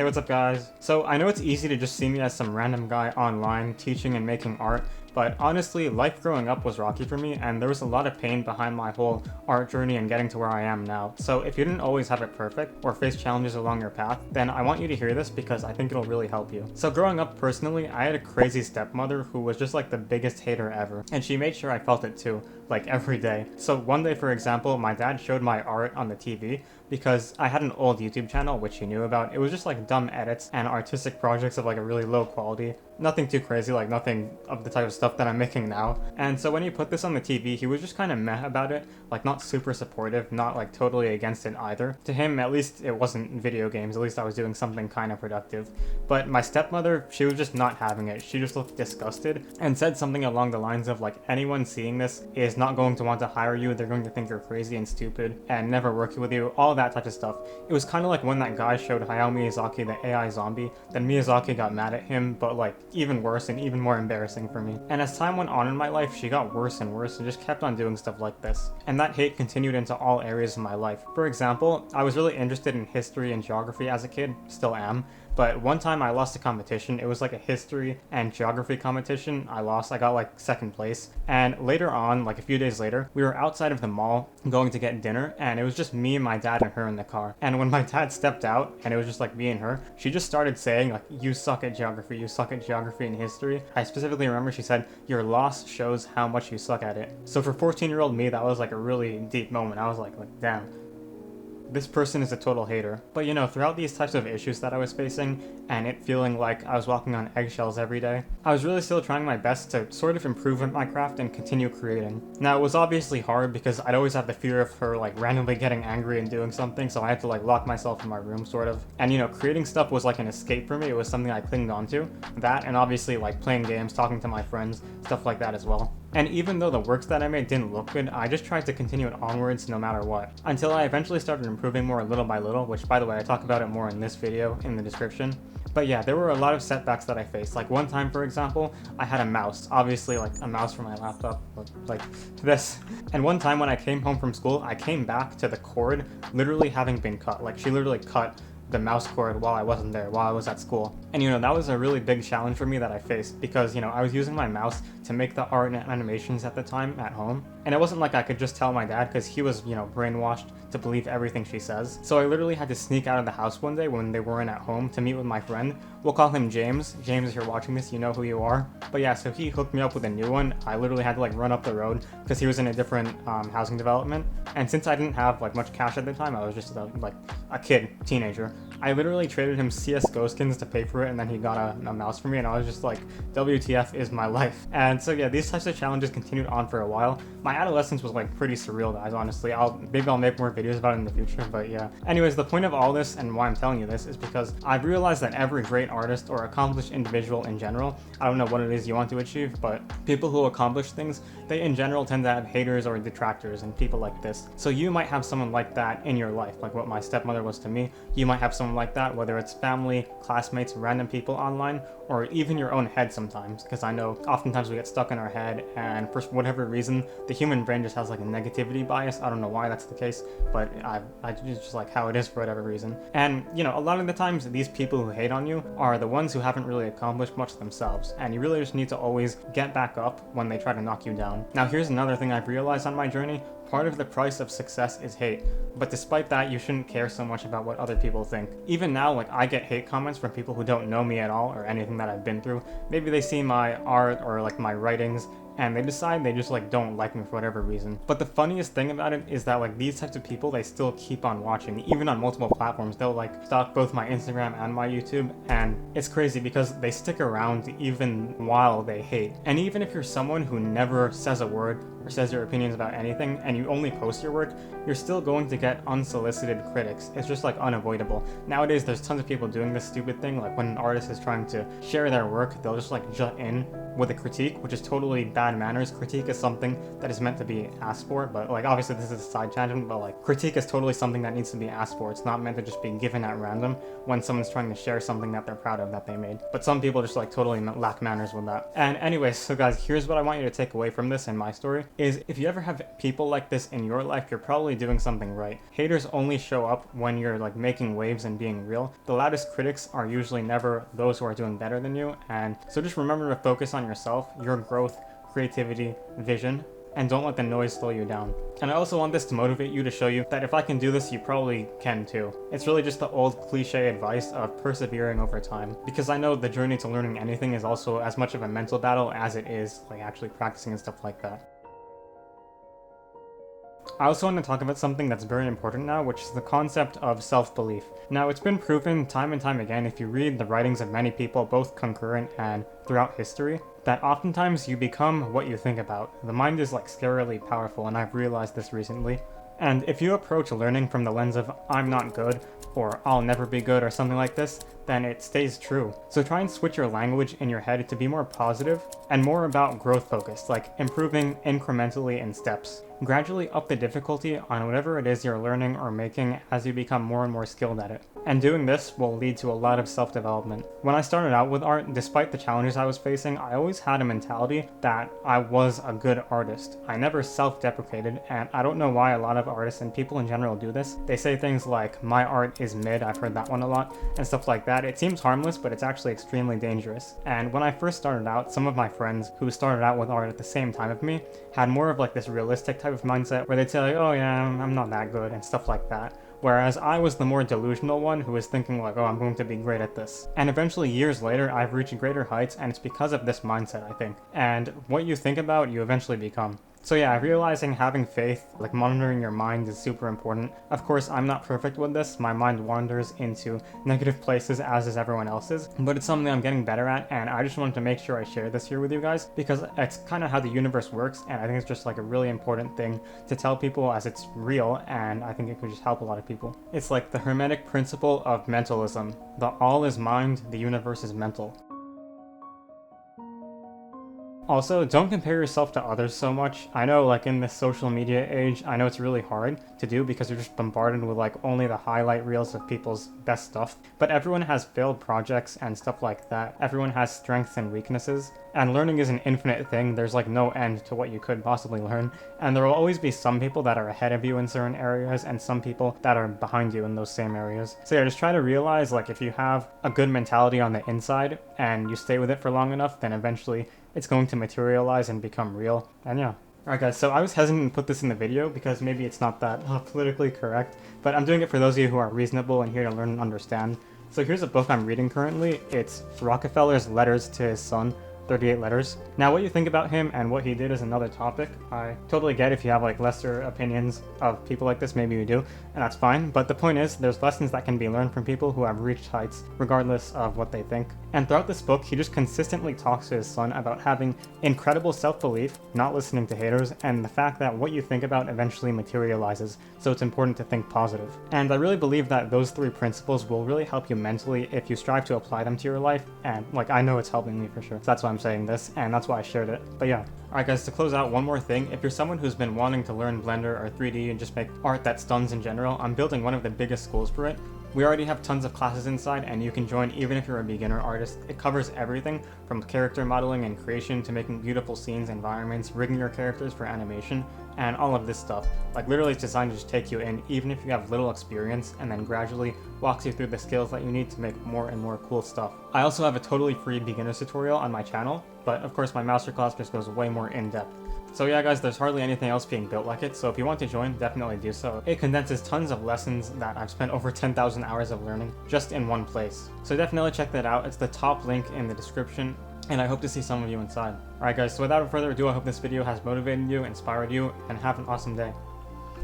Hey, what's up guys? So I know it's easy to just see me as some random guy online teaching and making art, but honestly, life growing up was rocky for me, and there was a lot of pain behind my whole art journey and getting to where I am now. So if you didn't always have it perfect, or face challenges along your path, then I want you to hear this because I think it'll really help you. So growing up personally, I had a crazy stepmother who was just like the biggest hater ever, and she made sure I felt it too, like every day. So one day, for example, my dad showed my art on the TV, because I had an old YouTube channel, which he knew about. It was just like dumb edits and artistic projects of like a really low quality. Nothing too crazy, like nothing of the type of stuff that I'm making now. And so when he put this on the TV, he was just kind of meh about it, like not super supportive, not like totally against it either. To him, at least it wasn't video games, at least I was doing something kind of productive. But my stepmother, she was just not having it. She just looked disgusted and said something along the lines of like, anyone seeing this is not going to want to hire you, they're going to think you're crazy and stupid and never work with you, all that type of stuff. It was kind of like when that guy showed Hayao Miyazaki the AI zombie, then Miyazaki got mad at him, but like even worse and even more embarrassing for me. And as time went on in my life, she got worse and worse and just kept on doing stuff like this. And that hate continued into all areas of my life. For example, I was really interested in history and geography as a kid, still am. But one time I lost a competition. It was like a history and geography competition. I lost. I got like second place. And later on, like a few days later, we were outside of the mall going to get dinner, and it was just me, my dad, and her in the car. And when my dad stepped out and it was just like me and her, she just started saying like, you suck at geography, you suck at geography and history. I specifically remember she said, your loss shows how much you suck at it. So for 14-year-old me, that was like a really deep moment. I was like damn. This person is a total hater. But you know, throughout these types of issues that I was facing, and it feeling like I was walking on eggshells every day, I was really still trying my best to sort of improve at my craft and continue creating. Now, it was obviously hard because I'd always have the fear of her like randomly getting angry and doing something, so I had to like lock myself in my room sort of. And you know, creating stuff was like an escape for me. It was something I clinged onto. That, and obviously like playing games, talking to my friends, stuff like that as well. And even though the works that I made didn't look good, I just tried to continue it onwards no matter what. Until I eventually started improving more little by little, which by the way, I talk about it more in this video in the description. But yeah, there were a lot of setbacks that I faced. Like one time, for example, I had a mouse. Obviously like a mouse for my laptop, like this. And one time when I came home from school, I came back to the cord literally having been cut. Like she literally cut the mouse cord while I wasn't there, while I was at school. And you know, that was a really big challenge for me that I faced because, you know, I was using my mouse to make the art and animations at the time at home. And it wasn't like I could just tell my dad because he was, you know, brainwashed to believe everything she says. So I literally had to sneak out of the house one day when they weren't at home to meet with my friend. We'll call him James. James, if you're watching this, you know who you are. But yeah, so he hooked me up with a new one. I literally had to like run up the road because he was in a different housing development. And since I didn't have like much cash at the time, I was just like a kid, teenager. I literally traded him CSGO skins to pay for it, and then he got a mouse for me, and I was just like, WTF is my life. And so yeah, these types of challenges continued on for a while. My adolescence was like pretty surreal, guys, honestly. Maybe I'll make more videos about it in the future, but yeah. Anyways, the point of all this and why I'm telling you this is because I've realized that every great artist or accomplished individual in general, I don't know what it is you want to achieve, but people who accomplish things, they in general tend to have haters or detractors and people like this. So you might have someone like that in your life, like what my stepmother was to me. You might have someone like that, whether it's family, classmates, random people online, or even your own head sometimes, because I know oftentimes we get stuck in our head, and for whatever reason, the human brain just has like a negativity bias. I don't know why that's the case, but it's just like how it is for whatever reason. And you know, a lot of the times these people who hate on you are the ones who haven't really accomplished much themselves, and you really just need to always get back up when they try to knock you down. Now here's another thing I've realized on my journey. Part of the price of success is hate, but despite that, you shouldn't care so much about what other people think. Even now, like I get hate comments from people who don't know me at all or anything that I've been through. Maybe they see my art or like my writings and they decide they just like don't like me for whatever reason. But the funniest thing about it is that like these types of people, they still keep on watching, even on multiple platforms. They'll like stalk both my Instagram and my YouTube, and it's crazy because they stick around even while they hate. And even if you're someone who never says a word or says your opinions about anything and you only post your work, you're still going to get unsolicited critics. It's just like unavoidable. Nowadays there's tons of people doing this stupid thing, like when an artist is trying to share their work, they'll just like jut in with a critique, which is totally bad manners. Critique is something that is meant to be asked for, but like obviously this is a side tangent, but like critique is totally something that needs to be asked for. It's not meant to just be given at random when someone's trying to share something that they're proud of that they made. But some people just like totally lack manners with that. And anyways, so guys, here's what I want you to take away from this in my story. is if you ever have people like this in your life, you're probably doing something right. Haters only show up when you're like making waves and being real. The loudest critics are usually never those who are doing better than you, and so just remember to focus on yourself, your growth, creativity, vision, and don't let the noise slow you down. And I also want this to motivate you, to show you that if I can do this, you probably can too. It's really just the old cliche advice of persevering over time, because I know the journey to learning anything is also as much of a mental battle as it is like actually practicing and stuff like that. I also want to talk about something that's very important now, which is the concept of self-belief. Now, it's been proven time and time again, if you read the writings of many people, both concurrent and throughout history, that oftentimes you become what you think about. The mind is like scarily powerful, and I've realized this recently. And if you approach learning from the lens of I'm not good, or I'll never be good, or something like this, then it stays true. So try and switch your language in your head to be more positive and more about growth focused, like improving incrementally in steps. Gradually up the difficulty on whatever it is you're learning or making as you become more and more skilled at it. And doing this will lead to a lot of self-development. When I started out with art, despite the challenges I was facing, I always had a mentality that I was a good artist. I never self-deprecated, and I don't know why a lot of artists and people in general do this. They say things like, my art is mid, I've heard that one a lot, and stuff like that. It seems harmless, but it's actually extremely dangerous. And when I first started out, some of my friends who started out with art at the same time as me had more of like this realistic type of mindset where they'd say like, oh yeah, I'm not that good, and stuff like that. Whereas I was the more delusional one who was thinking like, oh, I'm going to be great at this. And eventually, years later, I've reached greater heights, and it's because of this mindset, I think. And what you think about, you eventually become. So yeah, realizing having faith, like monitoring your mind, is super important. Of course, I'm not perfect with this. My mind wanders into negative places, as is everyone else's, but it's something I'm getting better at, and I just wanted to make sure I share this here with you guys, because it's kind of how the universe works, and I think it's just like a really important thing to tell people, as it's real, and I think it could just help a lot of people. It's like the Hermetic principle of mentalism. The all is mind, the universe is mental. Also, don't compare yourself to others so much. I know, like, in this social media age, I know it's really hard to do because you're just bombarded with, like, only the highlight reels of people's best stuff. But everyone has failed projects and stuff like that. Everyone has strengths and weaknesses. And learning is an infinite thing. There's, like, no end to what you could possibly learn. And there will always be some people that are ahead of you in certain areas and some people that are behind you in those same areas. So yeah, just try to realize, like, if you have a good mentality on the inside and you stay with it for long enough, then eventually it's going to materialize and become real. And yeah. Alright guys, so I was hesitant to put this in the video because maybe it's not that politically correct, but I'm doing it for those of you who are reasonable and here to learn and understand. So here's a book I'm reading currently. It's Rockefeller's Letters to His Son, 38 Letters. Now what you think about him and what he did is another topic. I totally get if you have like lesser opinions of people like this, maybe you do, and that's fine, but the point is there's lessons that can be learned from people who have reached heights regardless of what they think. And throughout this book, he just consistently talks to his son about having incredible self-belief, not listening to haters, and the fact that what you think about eventually materializes, so it's important to think positive. And I really believe that those three principles will really help you mentally if you strive to apply them to your life, and like I know it's helping me for sure. So that's why I'm saying this, and that's why I shared it. But yeah. Alright guys, to close out, one more thing. If you're someone who's been wanting to learn Blender or 3D and just make art that stuns in general, I'm building one of the biggest schools for it. We already have tons of classes inside, and you can join even if you're a beginner artist. It covers everything from character modeling and creation to making beautiful scenes, environments, rigging your characters for animation, and all of this stuff. Like literally it's designed to just take you in even if you have little experience, and then gradually walks you through the skills that you need to make more and more cool stuff. I also have a totally free beginner's tutorial on my channel, but of course my masterclass just goes way more in-depth. So yeah guys, there's hardly anything else being built like it, so if you want to join, definitely do so. It condenses tons of lessons that I've spent over 10,000 hours of learning just in one place. So definitely check that out. It's the top link in the description, and I hope to see some of you inside. Alright guys, so without further ado, I hope this video has motivated you, inspired you, and have an awesome day.